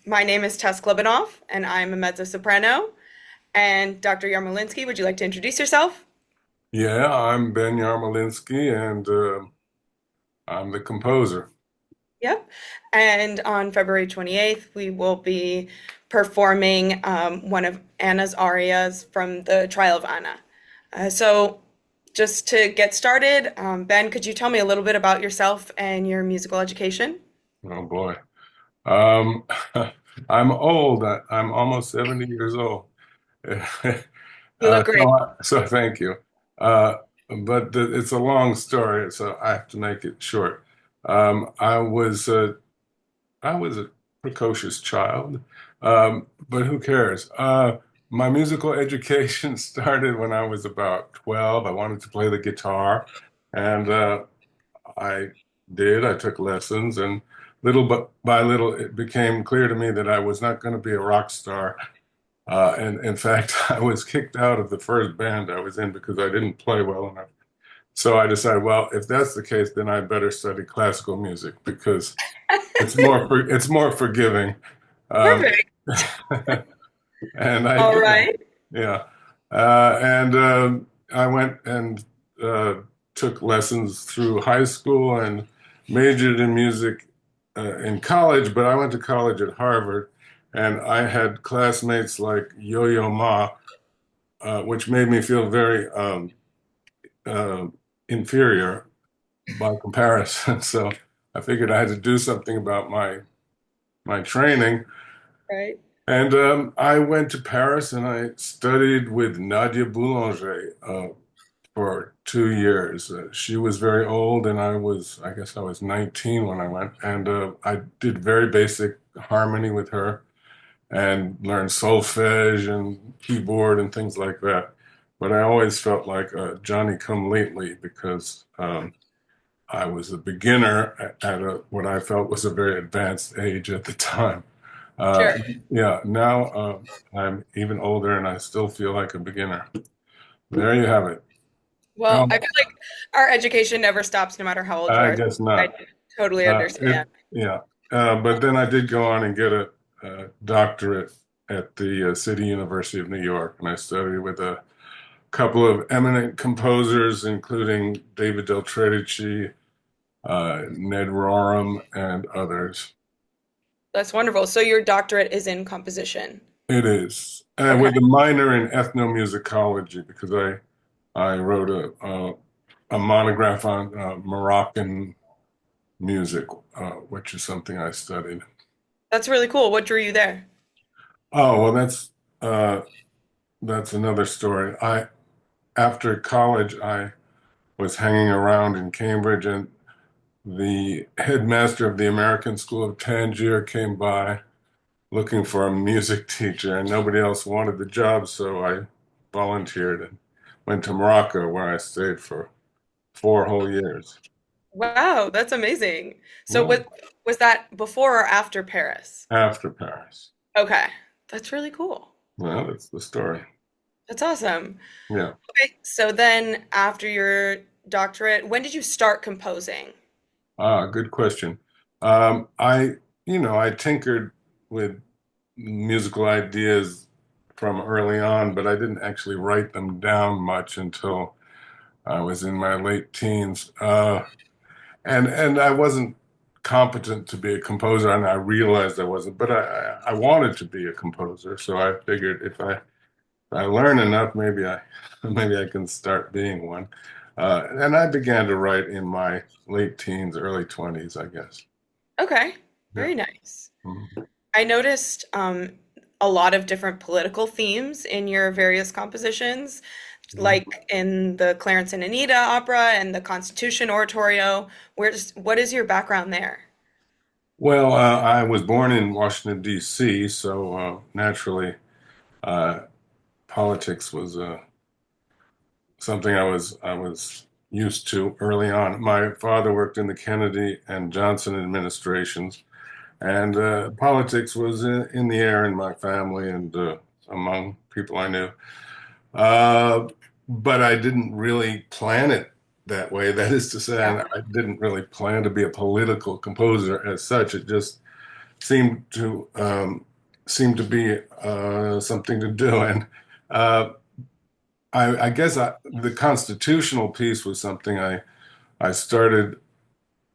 My name is Tess Klibanoff, and I'm a mezzo-soprano. And Dr. Yarmolinsky, would you like to introduce yourself? Yeah, I'm Ben Yarmolinsky, and I'm the composer. Yep. And on February 28th, we will be performing one of Anna's arias from the Trial of Anna. Just to get started, Ben, could you tell me a little bit about yourself and your musical education? Oh boy. Um, I'm old. I'm almost 70 years old. You look great. So thank you. Uh, but it's a long story, so I have to make it short. Um, I was uh, I was a precocious child, but who cares? My musical education started when I was about 12. I wanted to play the guitar, and I did. I took lessons, and little by little, it became clear to me that I was not going to be a rock star. And in fact, I was kicked out of the first band I was in because I didn't play well enough. So I decided, well, if that's the case, then I better study classical music because it's more forgiving. Um, Perfect. and I All did, right. yeah. And I went and uh, took lessons through high school and majored in music in college, but I went to college at Harvard, and I had classmates like Yo-Yo Ma, which made me feel very uh, inferior by comparison. So I figured I had to do something about my training. Right. And I went to Paris and I studied with Nadia Boulanger for 2 years. She was very old, and I guess I was 19 when I went. And I did very basic harmony with her and learned solfege and keyboard and things like that. But I always felt like Johnny come lately because I was a beginner at what I felt was a very advanced age at the time. Uh, Sure. yeah, now I'm even older and I still feel like a beginner. There you have it. Well, Um, I feel like our education never stops no matter how old you I are. guess I not. totally understand. Yeah. But then I did go on and get a doctorate at the City University of New York, and I studied with a couple of eminent composers, including David Del Tredici, Ned Rorem, and others. That's wonderful. So your doctorate is in composition. It is, Okay. with a minor in ethnomusicology, because I wrote a monograph on Moroccan music, which is something I studied. That's really cool. What drew you there? Oh, well, uh, that's another story. I After college, I was hanging around in Cambridge, and the headmaster of the American School of Tangier came by looking for a music teacher, and nobody else wanted the job, so I volunteered and went to Morocco, where I stayed for 4 whole years. Wow, that's amazing. So Yeah, what was that before or after Paris? after Paris. Okay. That's really cool. Well, that's the story. That's awesome. Yeah. Okay. So then after your doctorate, when did you start composing? Good question. I, I tinkered with musical ideas from early on, but I didn't actually write them down much until I was in my late teens. And I wasn't competent to be a composer, and I realized I wasn't, but I wanted to be a composer, so I figured if I learn enough, maybe I can start being one. And I began to write in my late teens, early 20s, I guess. Okay. Yeah. Very nice. Mhm. I noticed a lot of different political themes in your various compositions, Mhm. like in the Clarence and Anita opera and the Constitution oratorio. What is your background there? Well, I was born in Washington, D.C., so naturally, uh, politics was something I was used to early on. My father worked in the Kennedy and Johnson administrations, and politics was in the air in my family and among people I knew. Uh, but I didn't really plan it that way. That is to say, Yeah. I didn't really plan to be a political composer as such. It just seemed to be something to do. And uh, I guess the constitutional piece was something I started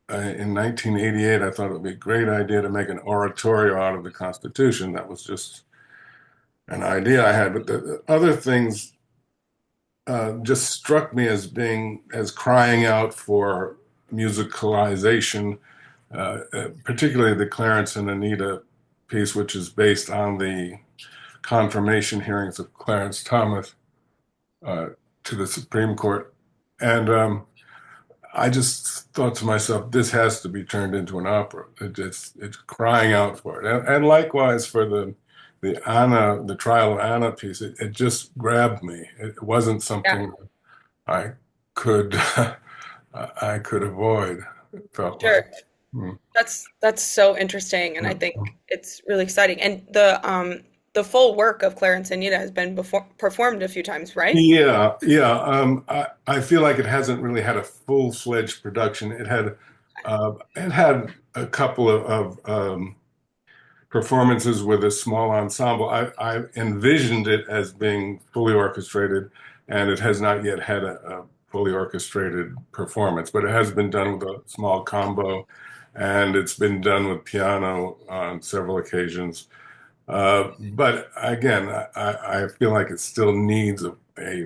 in 1988. I thought it would be a great idea to make an oratorio out of the Constitution. That was just an idea I had, but the other things just struck me as being as crying out for musicalization, particularly the Clarence and Anita piece, which is based on the confirmation hearings of Clarence Thomas uh, to the Supreme Court. And I just thought to myself, this has to be turned into an opera. It's crying out for it. And likewise for the trial of Anna piece, it just grabbed me. It wasn't Yeah, something I could I could avoid. It felt like. sure. Hmm. That's so interesting, and I think it's really exciting. And the full work of Clarence and Nita has been performed a few times, right? Yeah, yeah. I feel like it hasn't really had a full-fledged production. It had a couple of performances with a small ensemble. I envisioned it as being fully orchestrated, and it has not yet had a fully orchestrated performance, but it has been done with a small combo, and it's been done with piano on several occasions. But again, I feel like it still needs a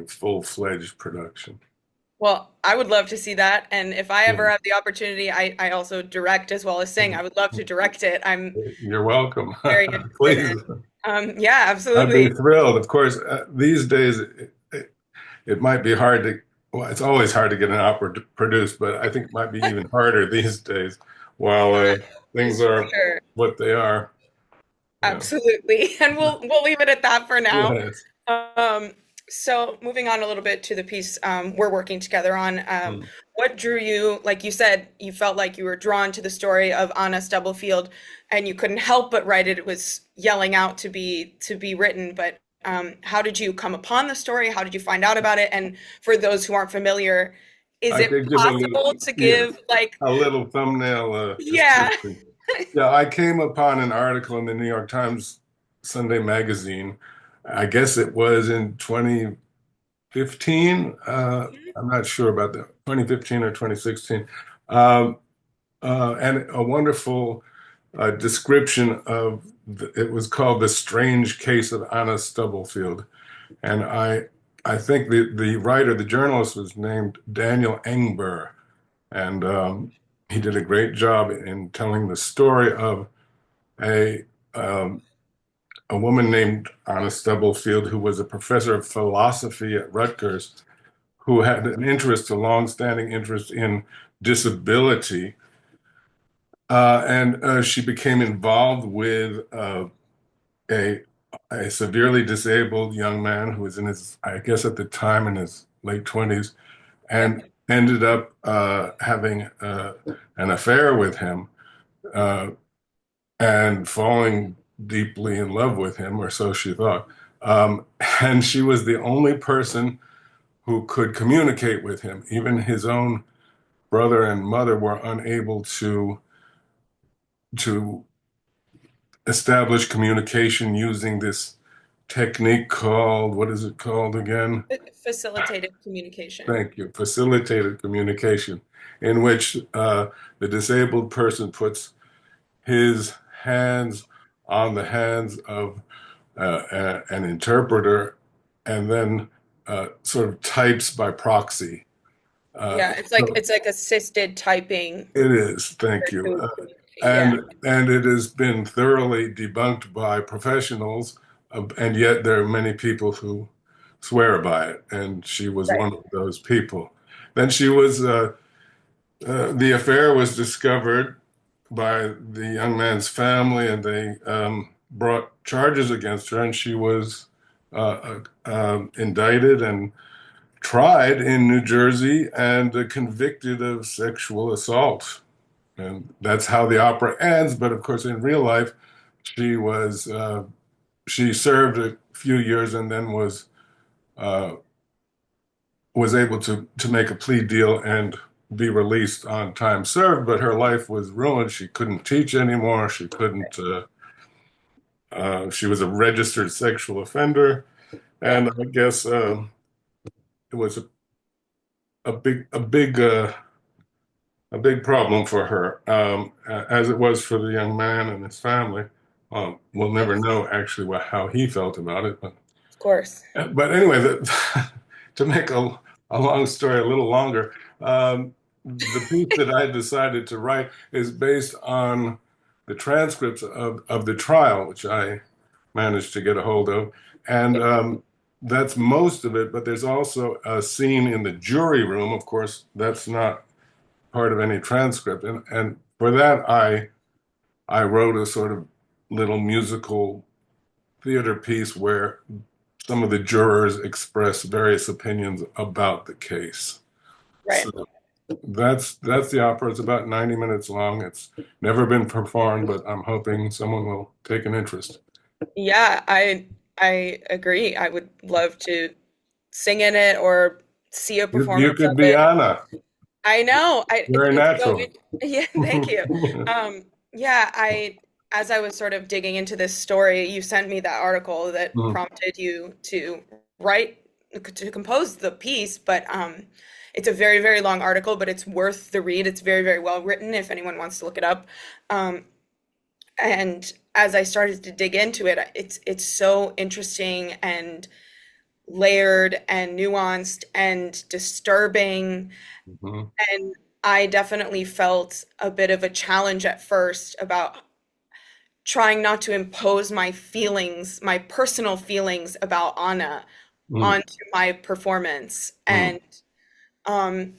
full-fledged production. Well, I would love to see that, and if I Yeah. ever have the opportunity, I also direct as well as sing. I would love to direct it. I'm You're welcome. very interested Please. in. Yeah, I'd be absolutely. thrilled. Of course, these days it might be hard to, well, it's always hard to get an opera produced, but I think it might be even harder these days while things Is for are sure. what they are. Yeah. Absolutely. And we'll leave it at that for now. Yes. Um, so moving on a little bit to the piece we're working together on, Mm. what drew you, like you said, you felt like you were drawn to the story of Anna Stubblefield and you couldn't help but write it. It was yelling out to be written, but how did you come upon the story? How did you find out about it? And for those who aren't familiar, is I it could give a little, possible to yeah, give like, a little thumbnail yeah, description. Yeah, I came upon an article in the New York Times Sunday magazine. I guess it was in 2015. I'm not sure about that, 2015 or 2016. Um, and a wonderful description of it was called The Strange Case of Anna Stubblefield. And I think the writer, the journalist was named Daniel Engber. And he did a great job in telling the story of a um, a woman named Anna Stubblefield, who was a professor of philosophy at Rutgers, who had an interest, a long-standing interest in disability, and she became involved with a a severely disabled young man who was in his, I guess at the time, in his late 20s, yeah, and ended up having an affair with him. Uh, and falling deeply in love with him, or so she thought. And she was the only person who could communicate with him. Even his own brother and mother were unable to establish communication using this technique called, what is it called again? facilitated communication. Thank you, facilitated communication, in which the disabled person puts his hands on the hands of an interpreter and then sort of types by proxy. Uh, Yeah, so it's like assisted typing it is, thank you. to communicate. Yeah, And it has been thoroughly debunked by professionals, and yet there are many people who swear by it, and she was right. one of those people. Then the affair was discovered by the young man's family, and they brought charges against her, and she was indicted and tried in New Jersey and convicted of sexual assault. And that's how the opera ends. But of course, in real life, she was she served a few years and then uh, was able to make a plea deal and be released on time served, but her life was ruined. She couldn't teach anymore. She couldn't. She was a registered sexual offender, Yeah. and I guess it was a big a big problem for her, as it was for the young man and his family. We'll never Yes, know actually how he felt about it, of course. but anyway, to make a long story a little longer, the piece that I decided to write is based on the transcripts of the trial, which I managed to get a hold of. And that's most of it, but there's also a scene in the jury room. Of course, that's not part of any transcript. And for that, I wrote a sort of little musical theater piece where some of the jurors express various opinions about the case. Right. So that's the opera. It's about 90 minutes long. It's never been performed, but I'm hoping someone will take an interest. Yeah, I agree. I would love to sing in it or see a You performance of could be it. Anna. I know. Very It's so natural. yeah, thank you. Yeah, as I was sort of digging into this story, you sent me that article that Mm, prompted you to write to compose the piece, but it's a very, very long article, but it's worth the read. It's very, very well written if anyone wants to look it up. Um, and as I started to dig into it, it's so interesting and layered and nuanced and disturbing. mhm, And I definitely felt a bit of a challenge at first about trying not to impose my feelings, my personal feelings about Anna mm, onto my performance. mm, And um,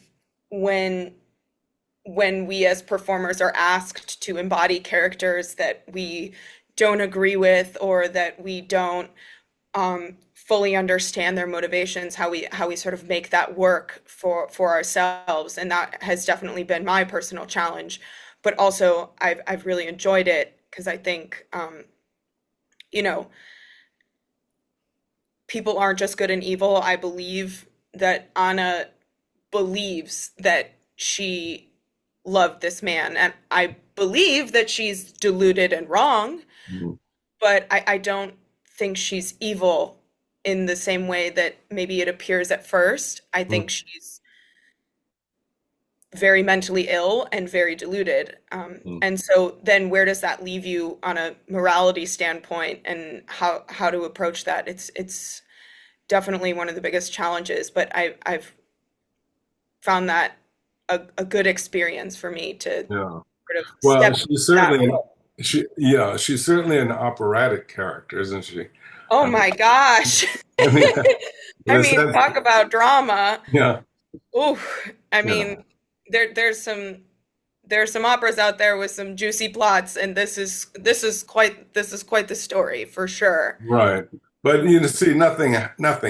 when we as performers are asked to embody characters that we don't agree with or that we don't fully understand their motivations, how we sort of make that work for ourselves, and that has definitely been my personal challenge. But also, I've really enjoyed it because I think you know people aren't just good and evil. I believe that Anna believes that she loved this man, and I believe that she's deluded and wrong, mm, but I don't think she's evil in the same way that maybe it appears at first. I mm, think she's very mentally ill and very deluded. mm. And so then where does that leave you on a morality standpoint and how to approach that? It's definitely one of the biggest challenges, but I've found that a good experience for me to Yeah. sort of Well, step into that role. she's certainly an operatic character, isn't she? Oh I mean, my gosh. I mean, in I a mean, sense, talk about drama. yeah, Ooh, I yeah, mean, there's some operas out there with some juicy plots, and this is quite the story for sure. right. But see, nothing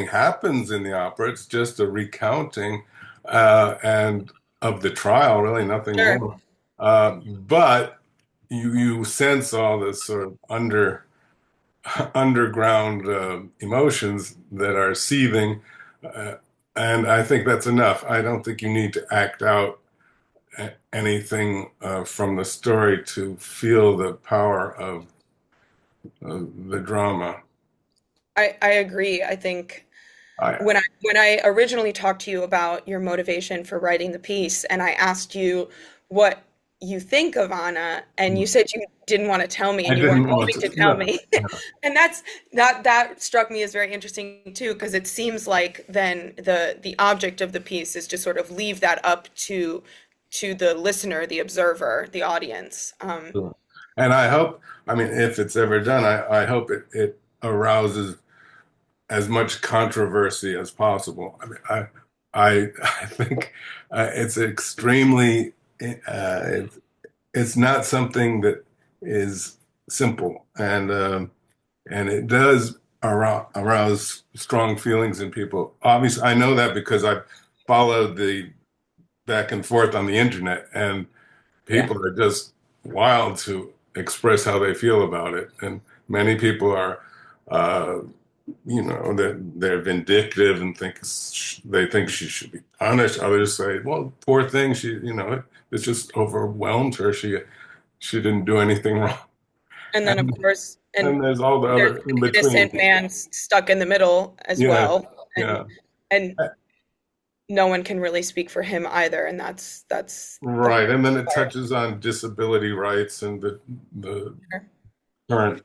happens in the opera. It's just a recounting, and of the trial, really nothing Sure. more. But you sense all this sort of underground emotions that are seething, uh, and I think that's enough. I don't think you need to act out anything from the story to feel the power of the drama. I agree. I think I when I originally talked to you about your motivation for writing the piece, and I asked you what you think of Anna, and you said you didn't want to tell me, I and you weren't didn't going want to. to tell No, me. no, And that struck me as very interesting too, because it seems like then the object of the piece is to sort of leave that up to the listener, the observer, the audience. no. And I hope, I mean, if it's ever done, I hope it arouses as much controversy as possible. I mean, I think it's extremely, it's not something that is simple, and it does arouse strong feelings in people. Obviously, I know that because I've followed the back and forth on the internet, and Yeah. people are just wild to express how they feel about it. And many people are uh, that they're vindictive and they think she should be punished. Others say, well, poor thing, it just overwhelmed her. She didn't do anything wrong. And then, of And course, and and there's all the there's other in the innocent between. man stuck in the middle as Yeah, well, yeah. and no one can really speak for him either, and that's the Right. And then it part. touches on disability rights and the current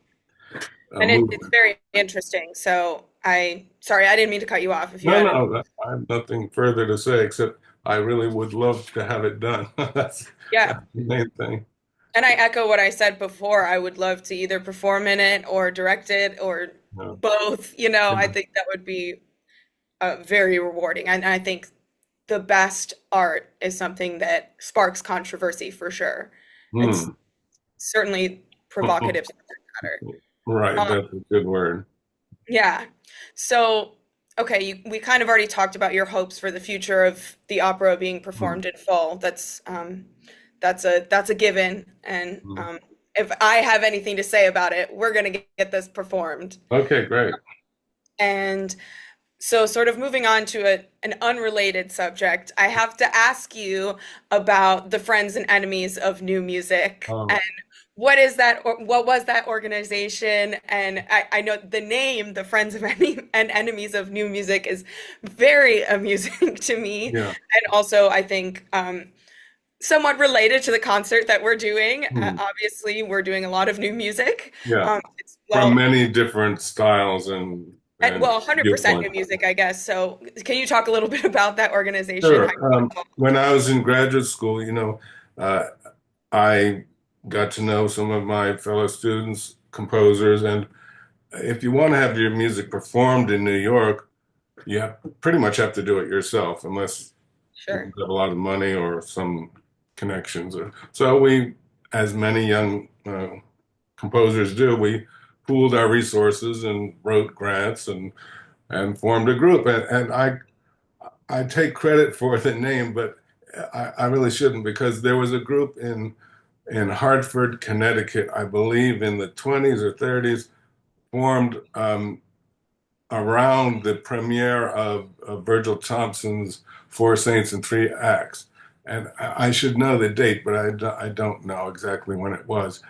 And it's movement. very interesting. So sorry, I didn't mean to cut you off. If you No, had no, I have nothing further to say except I really would love to have it done. yeah. That's the main thing. And I echo what I said before. I would love to either perform in it or direct it or Yeah. both. I think that would be very rewarding. And I think the best art is something that sparks controversy for sure. It's Hmm. certainly provocative subject matter. Right, Um, that's a good word. yeah. So, okay, we kind of already talked about your hopes for the future of the opera being Hmm. performed in full. That's a given. And Hmm. if I have anything to say about it, we're gonna get this performed. Okay, great. And so, sort of moving on to an unrelated subject, I have to ask you about the Friends and Enemies of New Music. Um, And what is that, or what was that organization? And I know the name, the Friends of and Enemies of New Music, is very amusing to me. yeah. And also, I think somewhat related to the concert that we're doing. Hmm. Obviously, we're doing a lot of new music. Yeah. It's, From well, many different styles and and 100% new viewpoints. music, I guess. So, can you talk a little bit about that organization? How Sure. you got involved? When I was in graduate school, uh, I got to know some of my fellow students, composers, and if you want to have your music performed in New York, pretty much have to do it yourself, unless you Sure. have a lot of money or some connections. So as many young composers do, we pooled our resources and wrote grants and formed a group. And I take credit for the name, but I really shouldn't because there was a group in Hartford, Connecticut, I believe in the 20s or 30s, formed around the premiere of Virgil Thompson's Four Saints and Three Acts. And I should know the date, but I don't know exactly when it was.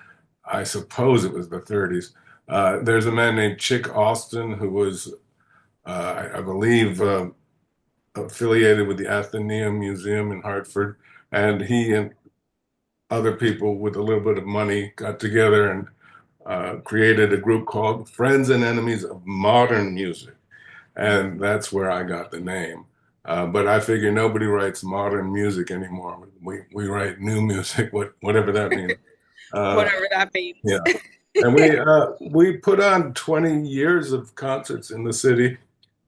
I suppose it was the 30s. There's a man named Chick Austin who was, I believe, affiliated with the Athenaeum Museum in Hartford, and he and other people with a little bit of money got together and created a group called Friends and Enemies of Modern Music, and that's where I got the name. But I figure nobody writes modern music anymore. We write new music, whatever that means. Uh, Whatever that means. yeah, and we put on 20 years of concerts in the city.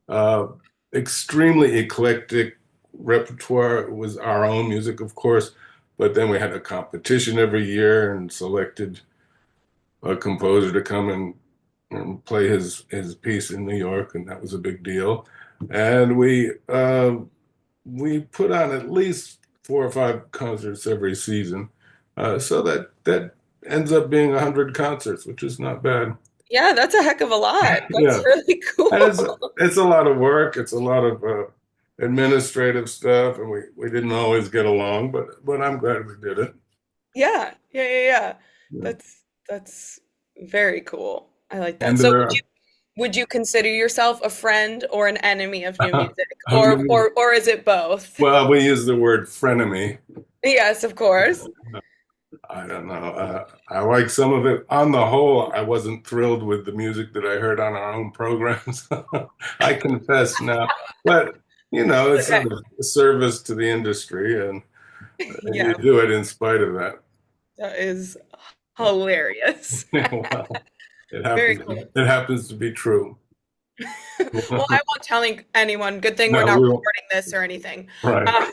Uh, Extremely eclectic repertoire. It was our own music, of course, but then we had a competition every year and selected a composer to come and play his piece in New York, and that was a big deal. And we put on at least 4 or 5 concerts every season, so that ends up being 100 concerts, which is not bad. Yeah, that's a heck of a lot. That's Yeah. really And cool. it's a lot of work. It's a lot of administrative stuff, and we didn't always get along, but I'm glad we did it. Yeah, yeah, yeah, yeah. Yeah. That's very cool. I like that. And So there are would you consider yourself a friend or an enemy of new music? Or um, or is it both? well, we use the word frenemy. Yes, of course. I don't know. I like some of it. On the whole, I wasn't thrilled with the music that I heard on our own programs. I confess now, but it's Okay. sort of a service to the industry, and you Yeah, do it in spite of that. that is hilarious. Well, it Very happens. cool. It happens to be true. Well, I won't tell anyone. Good thing we're No, not we won't. recording this or anything. Right. Um,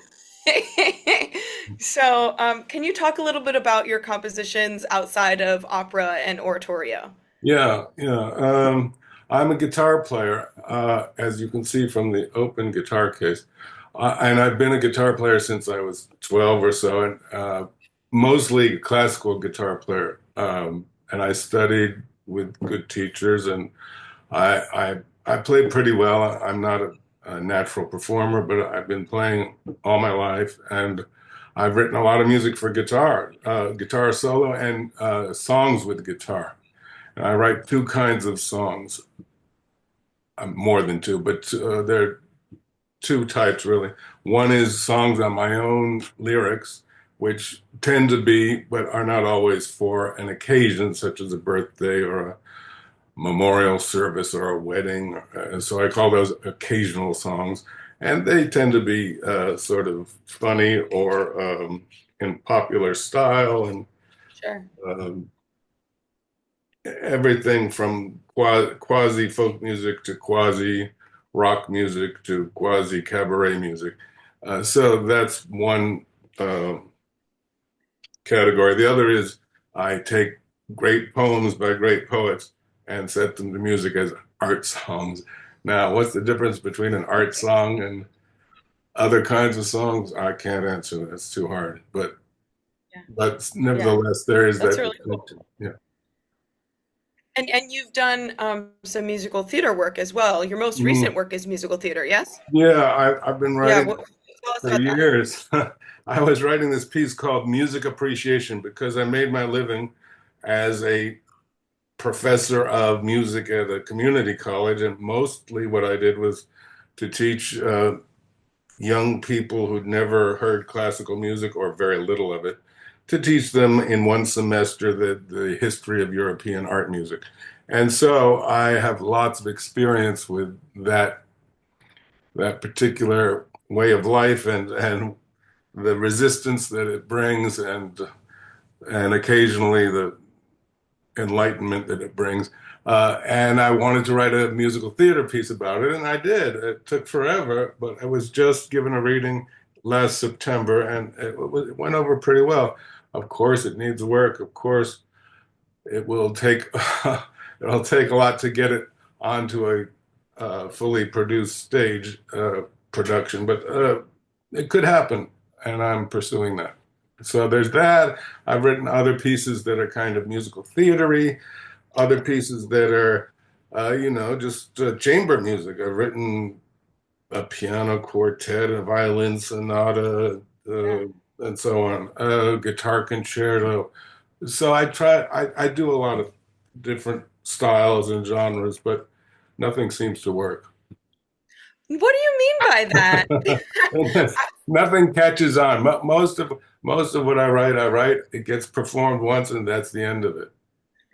so, can you talk a little bit about your compositions outside of opera and oratorio? Yeah, yeah. I'm a guitar player, as you can see from the open guitar case. And I've been a guitar player since I was 12 or so, and mostly classical guitar player. And I studied with good teachers, and I I played pretty well. I'm not a natural performer, but I've been playing all my life, and I've written a lot of music for guitar, guitar solo, and songs with guitar. And I write two kinds of songs, more than two, but there are two types really. One is songs on my own lyrics, which tend to be, but are not always for an occasion, such as a birthday or a memorial service or a wedding. So I call those occasional songs. And they tend to be sort of funny or in popular style and Sure. um, everything from quasi folk music to quasi rock music to quasi cabaret music. So that's one uh, category. The other is I take great poems by great poets and set them to music as art songs. Now, what's the difference between an art song and other kinds of songs? I can't answer that. It's too hard. Yeah. But Yeah. nevertheless, there is That's that really cool. distinction. Yeah. And you've done some musical theater work as well. Your most recent Mm. work is musical theater, yes? Yeah, I've been Yeah. writing Tell us for about that. years. I was writing this piece called Music Appreciation because I made my living as a professor of music at a community college, and mostly what I did was to teach young people who'd never heard classical music or very little of it, to teach them in one semester the history of European art music. And so I have lots of experience with that particular way of life and the resistance that it brings and occasionally the enlightenment that it brings. And I wanted to write a musical theater piece about it, and I did. It took forever, but I was just given a reading last September, and it went over pretty well. Of course, it needs work. Of course, it will take it'll take a lot to get it onto a fully produced stage production, but it could happen, and I'm pursuing that. So there's that. I've written other pieces that are kind of musical theatery, other pieces that are, just chamber music. I've written a piano quartet, a violin sonata, Yeah. and so on, a guitar concerto. So I do a lot of different styles and genres, but nothing seems to work. What do you mean by that? Nothing catches on. Most of what I write, it gets performed once, and that's the end of it.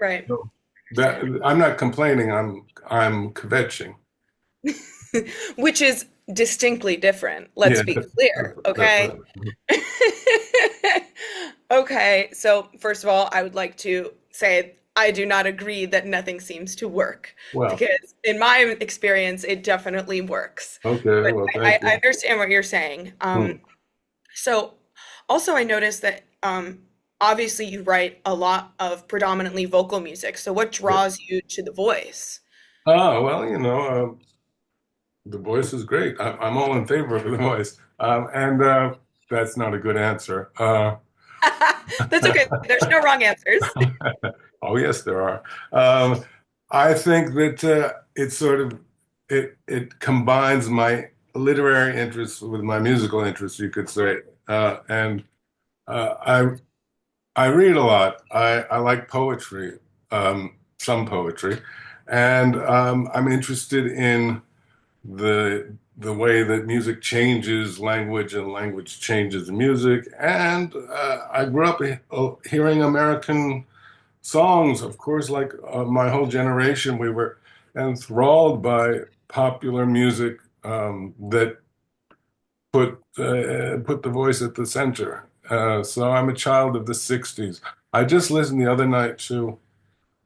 Right. So that I'm not complaining. I'm kvetching. Which is distinctly different. Let's Yeah, be clear, that's okay? right. Okay, so first of all, I would like to say I do not agree that nothing seems to work Well, because in my experience, it definitely works. okay. But Well, I, thank I you. understand what you're saying. Hmm. So also I noticed that obviously you write a lot of predominantly vocal music. So what Yeah. draws you to the voice? Oh, well, the voice is great. I'm all in favor of the voice. And that's not a good answer. That's okay. There's no wrong answers. Oh, yes, there are. Um, I think that it combines my literary interests with my musical interests, you could say. And I read a lot. I like poetry, some poetry, and I'm interested in the way that music changes language and language changes music. And I grew up hearing American songs. Of course, like my whole generation, we were enthralled by popular music that put the voice at the center. So I'm a child of the 60s. I just listened the other night to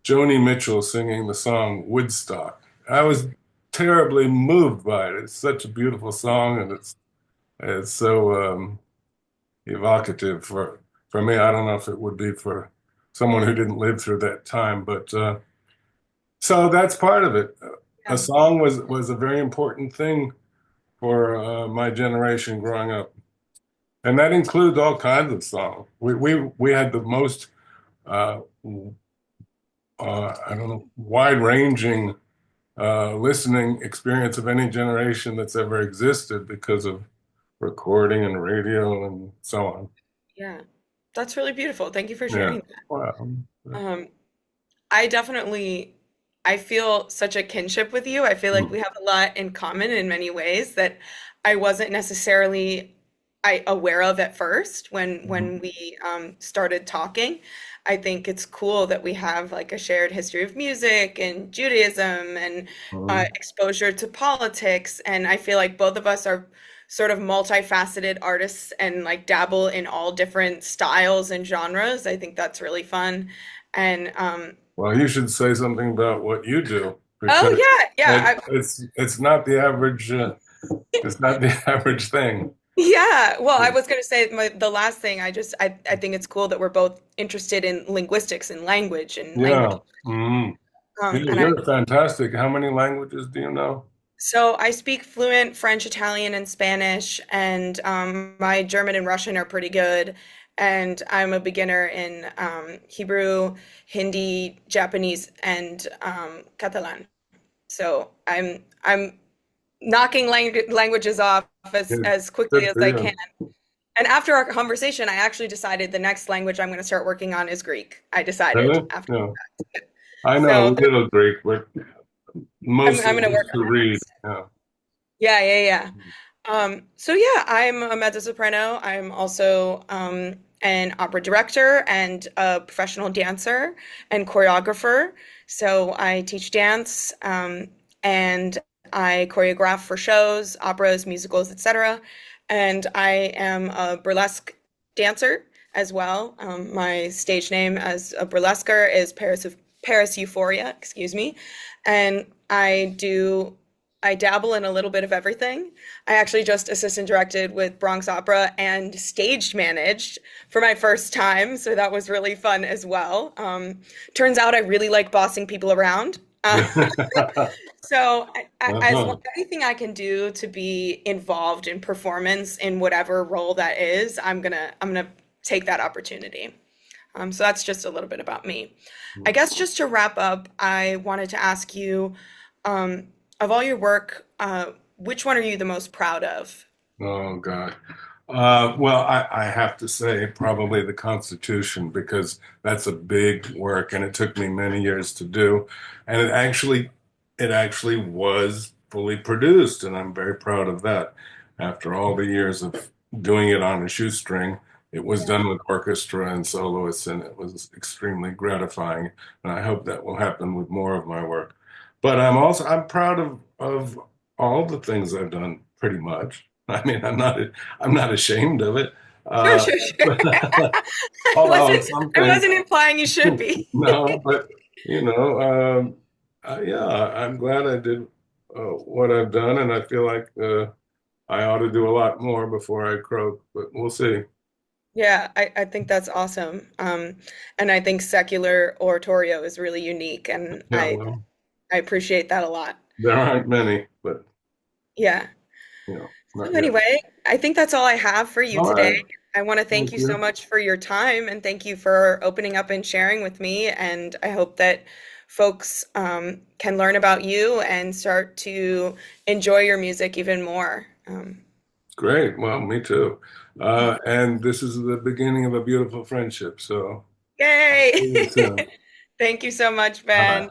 Joni Mitchell singing the song Woodstock. I was terribly moved by it. It's such a beautiful song, and it's so evocative for me. I don't know if it would be for someone who didn't live through that time, but so that's part of it. A Yeah. song was a very important thing for my generation growing up, and that includes all kinds of songs. We had the most I don't know, wide-ranging listening experience of any generation that's ever existed because of recording and radio and so on. Yeah, that's really beautiful. Thank you for Yeah. sharing Wow. that. I definitely I feel such a kinship with you. I feel like we have a lot in common in many ways that I wasn't necessarily aware of at first when we started talking. I think it's cool that we have like a shared history of music and Judaism and Mhm. exposure to politics. And I feel like both of us are sort of multifaceted artists and like dabble in all different styles and genres. I think that's really fun. And Well, you should say something about what you do oh because yeah, yeah. it's not the average it's not the average thing. Yeah, well, I was going to say the last thing. I think it's cool that we're both interested in linguistics and language and language. Yeah. Mhm. Yeah, And I you're fantastic. How many languages do you know? so I speak fluent French, Italian, and Spanish, and my German and Russian are pretty good. And I'm a beginner in Hebrew, Hindi, Japanese, and Catalan. So I'm knocking languages off Good, as quickly good as for I can. you. And after our conversation, I actually decided the next language I'm going to start working on is Greek. I decided Really? after. Yeah. I know a So little Greek, but I'm mostly going to work just on to that read. next. Yeah. Yeah, yeah, yeah. So yeah, I'm a mezzo-soprano. I'm also an opera director and a professional dancer and choreographer. So I teach dance and I choreograph for shows, operas, musicals, etc. And I am a burlesque dancer as well. My stage name as a burlesquer is Paris Euphoria, excuse me. And I dabble in a little bit of everything. I actually just assistant directed with Bronx Opera and staged managed for my first time, so that was really fun as well. Turns out I really like bossing people around. So Uh-huh. anything I can do to be involved in performance in whatever role that is, I'm gonna take that opportunity. So that's just a little bit about me. I guess just to wrap up, I wanted to ask you, of all your work, which one are you the most proud of? Oh God. Well, I have to say probably the Constitution because that's a big work and it took me many years to do. And it actually was fully produced, and I'm very proud of that. After all the years of doing it on a shoestring, it was Yeah. done with orchestra and soloists, and it was extremely gratifying. And I hope that will happen with more of my work. But I'm proud of all the things I've done pretty much. I mean, I'm not ashamed of it. Sure, Uh, sure, sure. I although wasn't some I things, wasn't implying you should be. no, but you know, yeah, I'm glad I did what I've done, and I feel like I ought to do a lot more before I croak, but we'll see. Yeah, I think that's awesome. And I think secular oratorio is really unique, and Yeah, well, I appreciate that a lot. there aren't many, but Yeah. So not yet. anyway, I think that's all I have for you All today. right, I want to thank thank you so you. much for your time and thank you for opening up and sharing with me. And I hope that folks can learn about you and start to enjoy your music even more. Great. Well, me too. And this is the beginning of a beautiful friendship. So see Yay! you soon. Thank you so much, Bye bye. Ben.